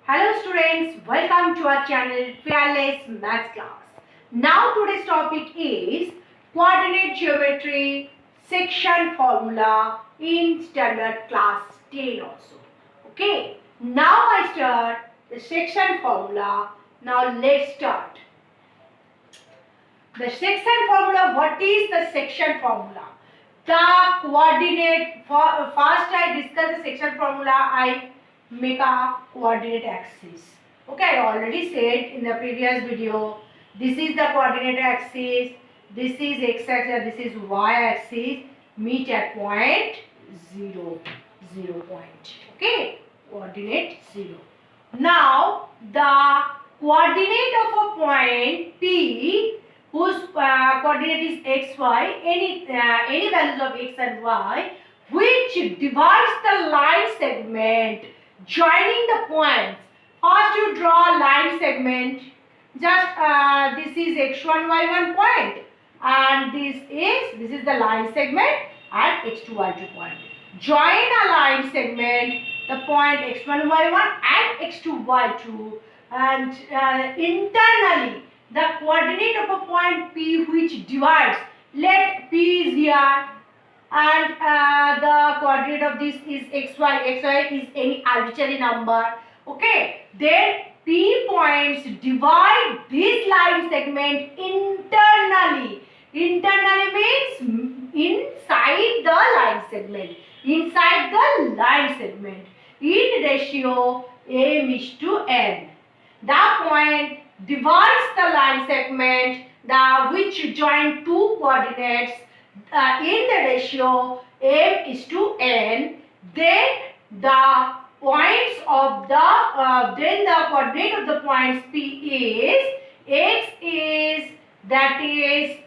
Hello students, welcome to our channel Fearless Maths Class. Now today's topic is coordinate geometry section formula in standard class 10 also. Okay, now I start the section formula. Now let's start. The section formula, what is the section formula? The coordinate, first I discuss the section formula, I make a coordinate axis. Okay, I already said in the previous video, this is the coordinate axis, this is x axis, this is y axis, meet at point 0, 0 point. Okay, coordinate 0. Now, the coordinate of a point P whose coordinate is x, y, any values of x and y, which divides the line segment joining the points. First you draw line segment, just this is x1, y1 point, and this is the line segment at x2, y2 point. Join a line segment, the point x1, y1 and x2, y2, and internally the coordinate of a point P which divides, let P is here, and the coordinate of this is xy. Xy is any arbitrary number. Okay, then P points divide this line segment internally. Internally means inside the line segment. Inside the line segment in ratio m is to n. The point divides the line segment which join two coordinates in the ratio m is to n. Then the points of the coordinate of the points P is x is, that is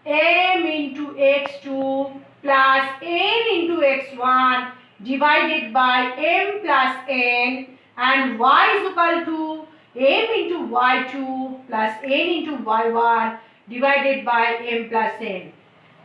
m into x2 plus n into x1 divided by m plus n, and y is equal to m into y2 plus n into y1 divided by m plus n.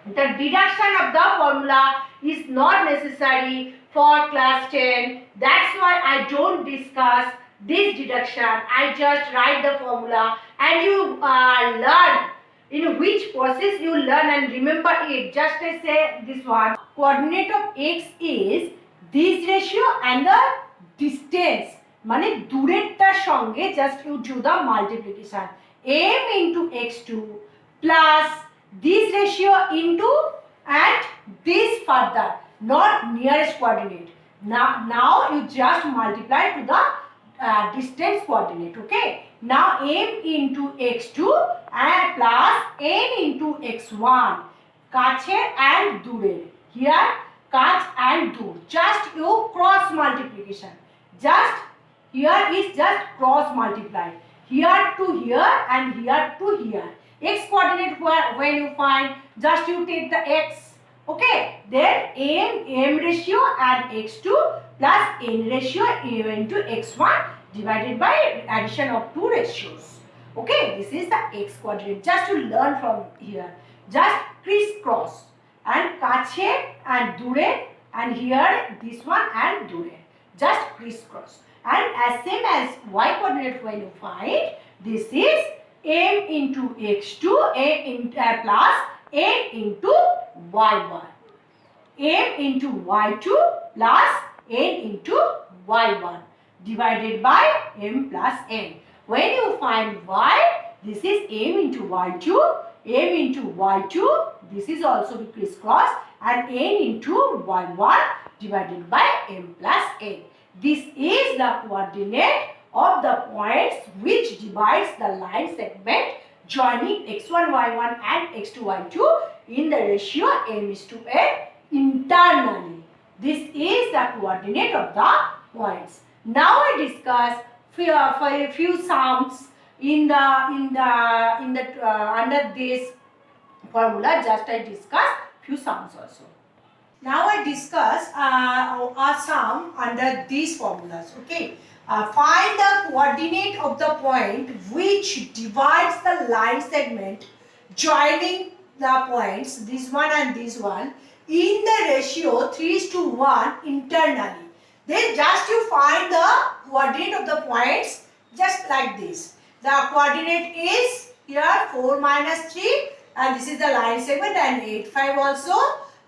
The deduction of the formula is not necessary for class 10. That's why I don't discuss this deduction. I just write the formula and you learn in which process you learn and remember it. Just I say this one. Coordinate of x is this ratio and the distance. মানে দূরেরটার সঙ্গে just you do the multiplication. m into x2 plus this ratio into and this further, not nearest coordinate. Now you just multiply to the distance coordinate. Okay. Now m into x2 and plus n into x1. কাছের and দূরের. Here কাছ and দূর. Just you cross multiplication. Just here is just cross multiply. Here to here and here to here. X coordinate when you find, just you take the x. Okay. Then m ratio and x2 plus n ratio into x1 divided by addition of two ratios. Okay. This is the x coordinate. Just to learn from here. Just crisscross. And kache and dure, and here this one and dure. Just crisscross. And as same as y coordinate when you find, this is m into x2 plus n into y1. m into y2 plus n into y1 divided by m plus n. When you find y, this is m into y2, m into y2, this is also be crisscross, and n into y1 divided by m plus n. This is the coordinate of the points which divides the line segment joining x1, y1 and x2, y2 in the ratio m is to n internally. This is the coordinate of the points. Now I discuss a few sums in the under this formula. Just I discuss few sums also. Now I discuss a sum under these formulas. Okay. Find the coordinate of the point which divides the line segment joining the points this one and this one in the ratio 3:1 internally. Then just you find the coordinate of the points just like this. The coordinate is here 4 minus 3 and this is the line segment and 8, 5 also.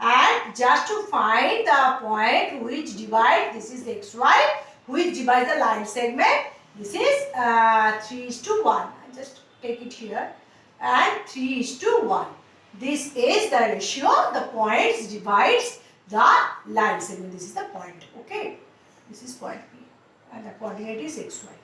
And just to find the point which divides, this is xy, which divides the line segment. This is 3:1. I just take it here and 3:1. This is the ratio, the points divides the line segment. This is the point, okay. This is point P and the coordinate is xy.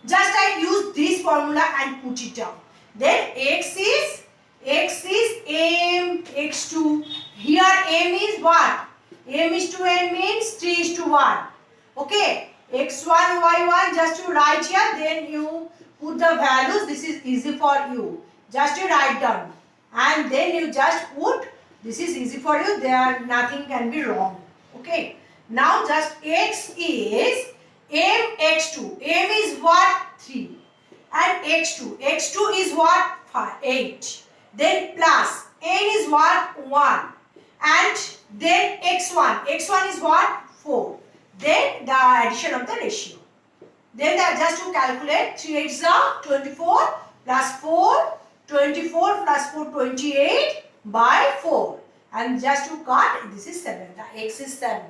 Just I use this formula and put it down. Then x is m, x2. Here m is what? M is to n means 3:1. Okay. x1, y1 just you write here. Then you put the values. This is easy for you. Just you write down. And then you just put. This is easy for you. There nothing can be wrong. Okay. Now just x is m x2. M is what? 3. And x2. x2 is what? 5, 8. Then plus n is what? 1. And then x1. x1 is what? 4. Then the addition of the ratio. Then just to calculate 3 8s are 24 plus 4. 24 plus 4 28 by 4. And just to cut, this is 7. The x is 7.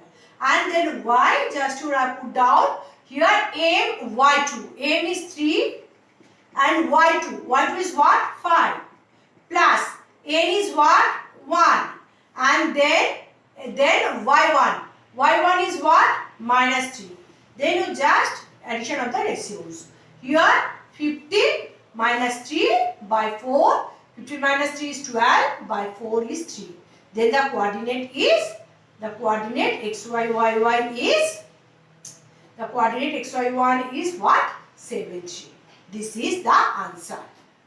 And then y, just to put down here m y2. M is 3 and y2. Y2 is what? 5. Plus n is what? 1. And then y1. Y1 is what? Minus 3. Then you just addition of the ratios. Here 15 minus 3 by 4. 15 minus 3 is 12 by 4 is 3. Then the coordinate is, the coordinate xy is, the coordinate xy1 is what? 7, 3. This is the answer.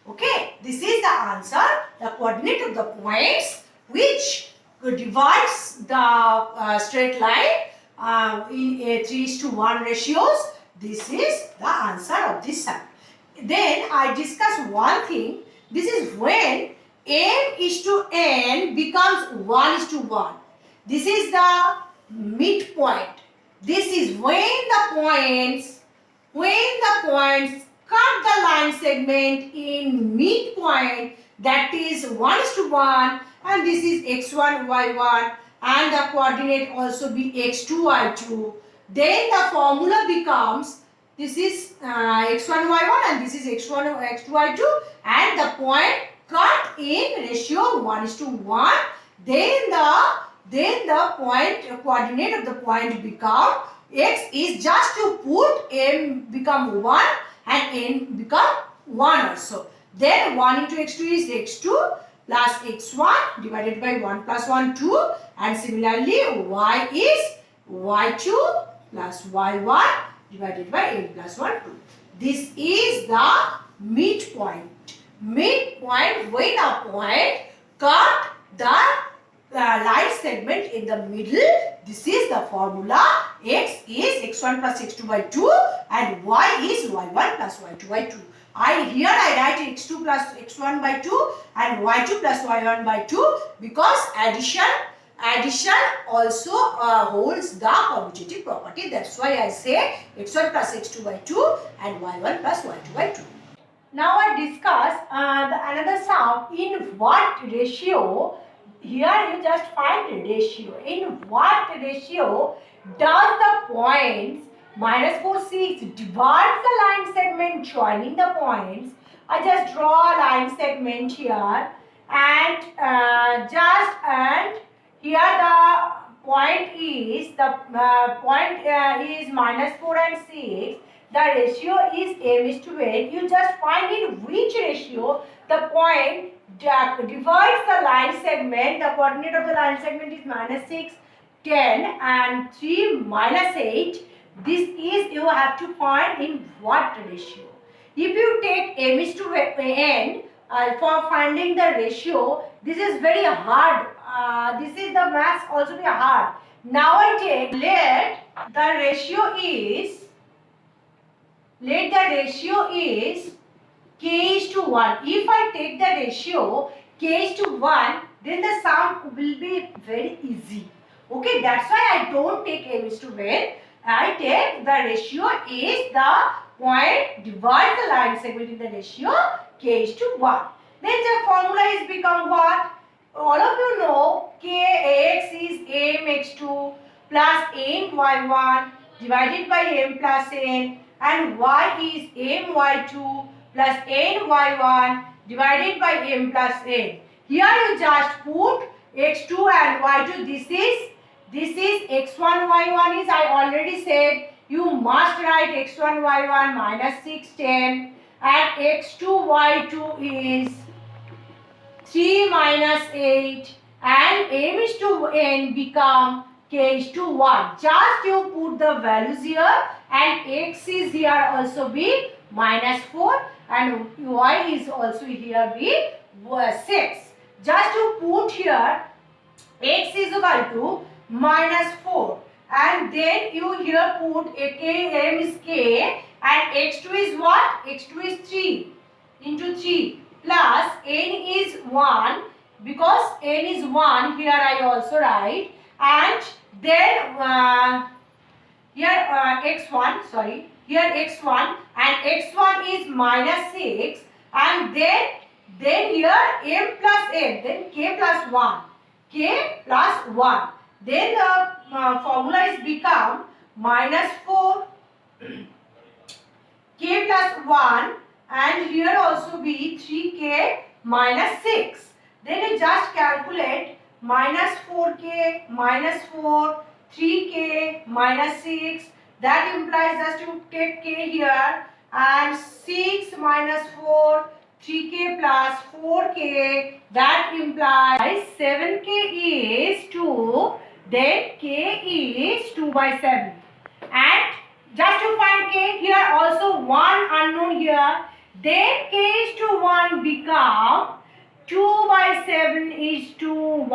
Okay, this is the answer. The coordinate of the points which divides the straight line in a 3:1 ratios. This is the answer of this sum. Then I discuss one thing. This is when m is to n becomes 1:1. This is the midpoint. This is when the points cut the line segment in midpoint, that is 1:1, and this is x1 y1 and the coordinate also be x2 y2. Then the formula becomes, this is x1 y1 and this is x1 x2 y2 and the point cut in ratio 1:1. Then the point coordinate of the point become x is just to put m become 1 and n become 1 also. Then 1 into x2 is x2 plus x1 divided by 1 plus 1 2, and similarly y is y2 plus y1 divided by n plus 1 2. This is the midpoint. Midpoint when a point cut the line segment in the middle. This is the formula. X is x1 plus x2 by 2 and y is y1 plus y2 by 2. Here I write x2 plus x1 by 2 and y2 plus y1 by 2 because addition also holds the commutative property. That's why I say x1 plus x2 by 2 and y1 plus y2 by 2. Now I discuss another sum. In what ratio? Here you just find the ratio. In what ratio does the points minus 4, 6 divides the line segment joining the points? I just draw a line segment here and here the point is minus 4 and 6. The ratio is m is to n. You just find in which ratio the point divides the line segment. The coordinate of the line segment is minus 6, 10 and 3 minus 8. This is you have to find in what ratio. If you take m is to n for finding the ratio, this is very hard. This is the maths also be hard. Now I take, let the ratio is k is to 1. If I take the ratio k is to 1, then the sum will be very easy. Okay, That's why I don't take m is to n. I take the ratio is the point divide the line segment in the ratio k is to 1. Then the formula is become what? All of you know kx is mx2 plus my1 divided by m plus n, and y is my2 plus ny1 divided by m plus n. Here you just put x2 and y2. This is x1 y1 is, I already said, you must write x1 y1 minus 6 10, and x2 y2 is 3 minus 8, and m is to n become k is to 1. Just you put the values here, and x is here also be minus 4, and y is also here be 6. Just you put here x is equal to minus 4, and then you here put a k, m is k, and x2 is what? x2 is 3 into 3 plus n is 1, because n is 1 here I also write, and then here x1, sorry, here x1, and x1 is minus 6, and then here m plus n, then k plus 1, k plus 1. Then the formula is become minus 4 k plus 1, and here also be 3k minus 6. Then you just calculate minus 4k minus 4, 3k minus 6. That implies just you take k here, and 6 minus 4, 3k plus 4k. That implies 7k is 2, then k is 2 by 7. And just to find k, here also 1 unknown here. Then k is to 1 become 2 by 7 is to 1.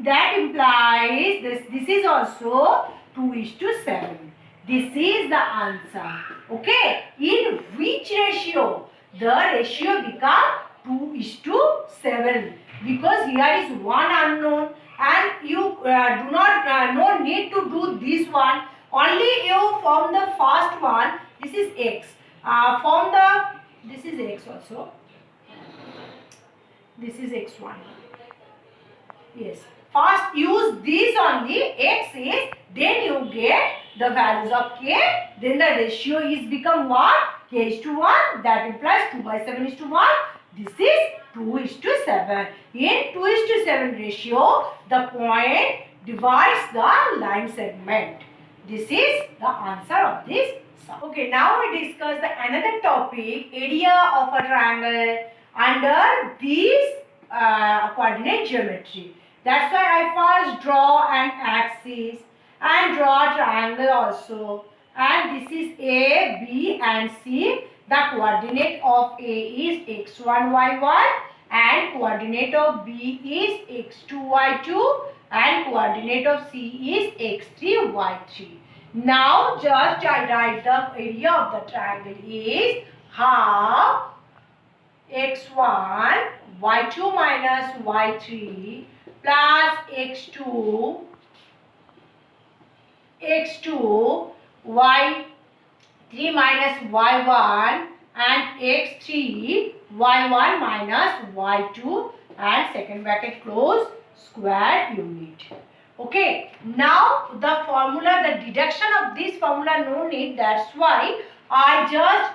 That implies this is also 2 is to 7. This is the answer. Okay. In which ratio? The ratio become 2 is to 7. Because here is 1 unknown, and you do not no need to do this one. Only you form the first one. This is x. This is x also. This is x1. Yes. First use this only. X is, then you get the values of k. Then the ratio is become what? K is to 1. That implies 2 by 7 is to 1. This is 2 is to 7. In 2 is to 7 ratio, the point divides the line segment. This is the answer of this sum. Okay, now we discuss the another topic, area of a triangle under this coordinate geometry. That's why I first draw an axis and draw a triangle also. And this is A, B and C. The coordinate of A is x1, y1, and coordinate of B is x2, y2, and coordinate of C is x3, y3. Now just I write the area of the triangle is half x1, y2 minus y3 plus x2, y3 minus y1 and x3, y1 minus y2, and second bracket close, square unit. Okay, now the formula, the deduction of this formula no need. That's why I just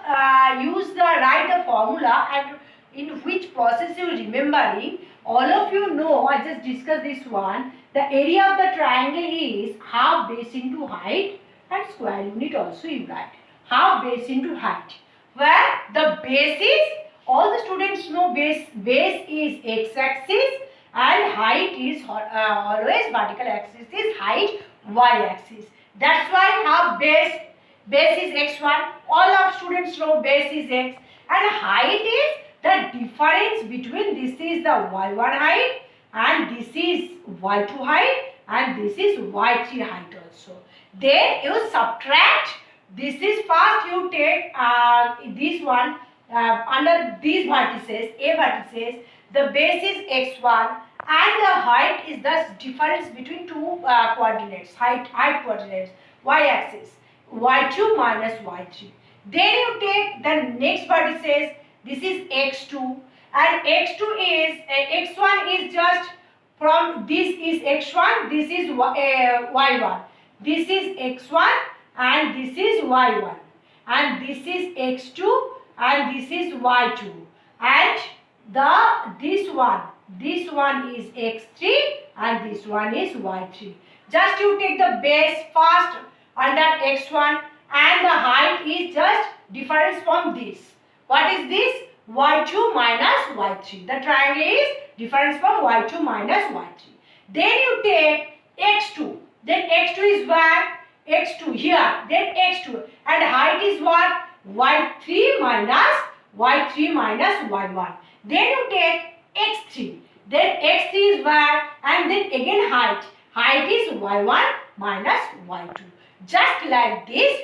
write the formula, and in which process you remembering. All of you know, I just discussed this one. The area of the triangle is half base into height, and square unit also you write. Half base into height, where the base is, all the students know base is x-axis, and height is always vertical axis is height, y-axis. That's why half base is x1. All of students know base is x, and height is the difference between this is the y1 height, and this is y2 height, and this is y3 height also. Then you subtract. This is first you take this one under these vertices, A vertices. the base is x1 and the height is the difference between two coordinates, height coordinates, y-axis, y2 minus y3. Then you take the next vertices, this is x2 and x2 is, x1 is just from, this is x1, this is y1, this is x1 and this is y1 and this is x2 and this is y2 and this one is x3 and this one is y3. Just you take the base first under x1 and the height is just difference from this. What is this? y2 minus y3. The triangle is difference from y2 minus y3. Then you take x2. Then x2 is where? x2 here. Then x2 and height is what? y3 minus y1. Then you take x3. Then x3 is where? And then again height. Height is y1 minus y2. Just like this,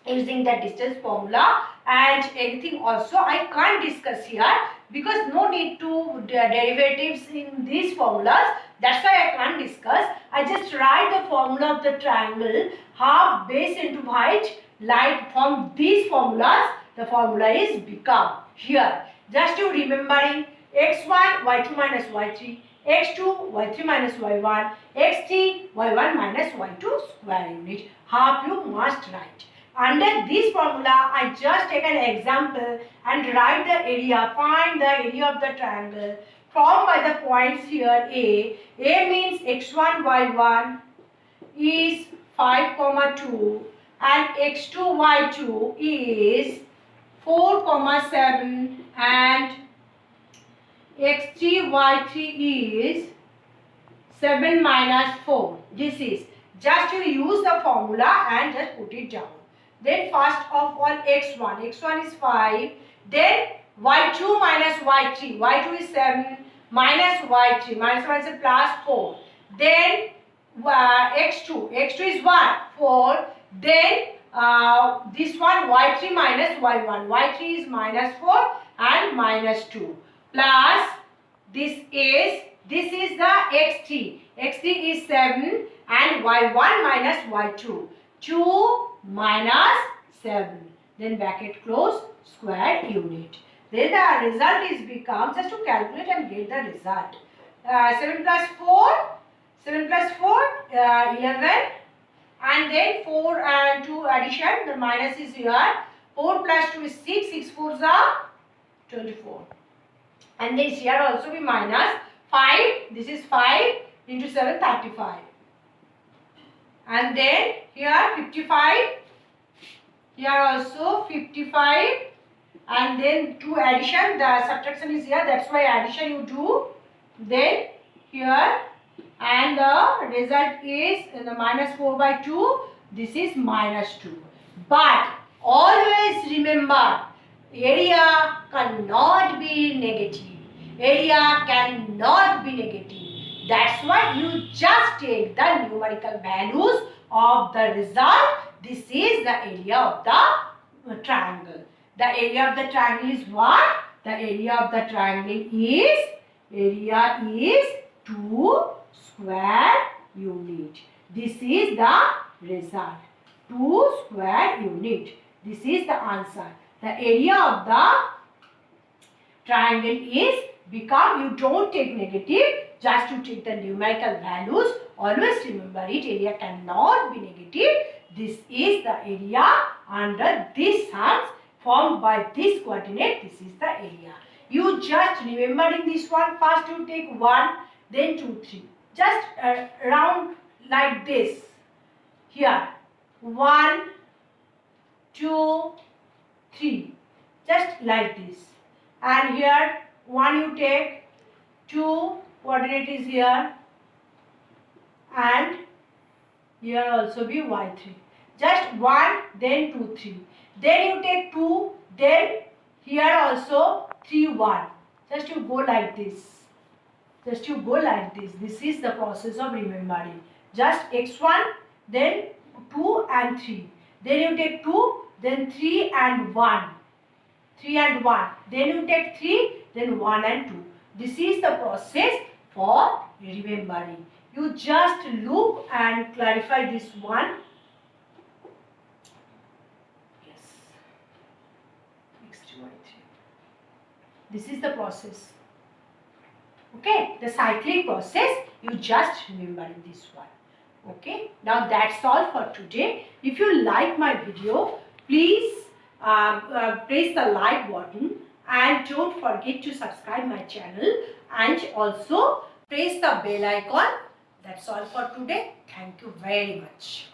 using the distance formula and anything also I can't discuss here because no need to derivatives in these formulas. That's why I can't discuss. I just write the formula of the triangle, half base into height. Like from these formulas, the formula is become here. Just you remembering x1 y2 minus y3, x2 y3 minus y1, x3 y1 minus y2 square unit. Half you must write. Under this formula, I just take an example and write the area. Find the area of the triangle formed by the points here A. A means x1 y1 is 5, 2 and x2 y2 is 4, 7 and x3 y3 is 7 minus 4. This is just you use the formula and just put it down. Then first of all x1 is 5, then y2 minus y3, y2 is 7 minus y3, minus 1 is plus 4. Then x2 is what? 4. Then this one y3 minus y1, y3 is minus 4 and minus 2 plus this is the x3 is 7 and y1 minus y2, 2 minus 7, then bracket close, square unit. Then the result is become, just to calculate and get the result, 7 plus 4 11 and then 4 and 2 addition, the minus is here, 4 plus 2 is 6, 6 4s are 24 and this here also be minus 5, this is 5 into 7 35 and then here 55, here also 55 and then 2 addition, the subtraction is here, that's why addition you do, then here and the result is the minus 4 by 2, this is minus 2. But always remember, area cannot be negative. Area cannot be negative. That's why you just take the numerical values of the result. This is the area of the triangle. The area of the triangle is what? The area of the triangle is, area is 2 square unit. This is the result. 2 square unit. This is the answer. The area of the triangle is become, you don't take negative, just to take the numerical values. Always remember it, area cannot be negative. This is the area under this sums formed by this coordinate. This is the area. You just remembering this one, first you take 1, then 2, 3. Just round like this. Here 1, 2, 3. Just like this. And here 1 you take, 2 coordinate is here and here also be y3. Just 1, then 2, 3. Then you take 2, then here also 3, 1. Just you go like this. Just you go like this. This is the process of remembering. Just x1, then 2 and 3. Then you take 2, then 3 and 1. 3 and 1. Then you take 3, then 1 and 2. This is the process for remembering. You just look and clarify this one. Yes. Next one. This is the process. Okay, the cyclic process, you just remember this one. Okay, now that's all for today. If you like my video, please press the like button and don't forget to subscribe my channel and also press the bell icon. That's all for today. Thank you very much.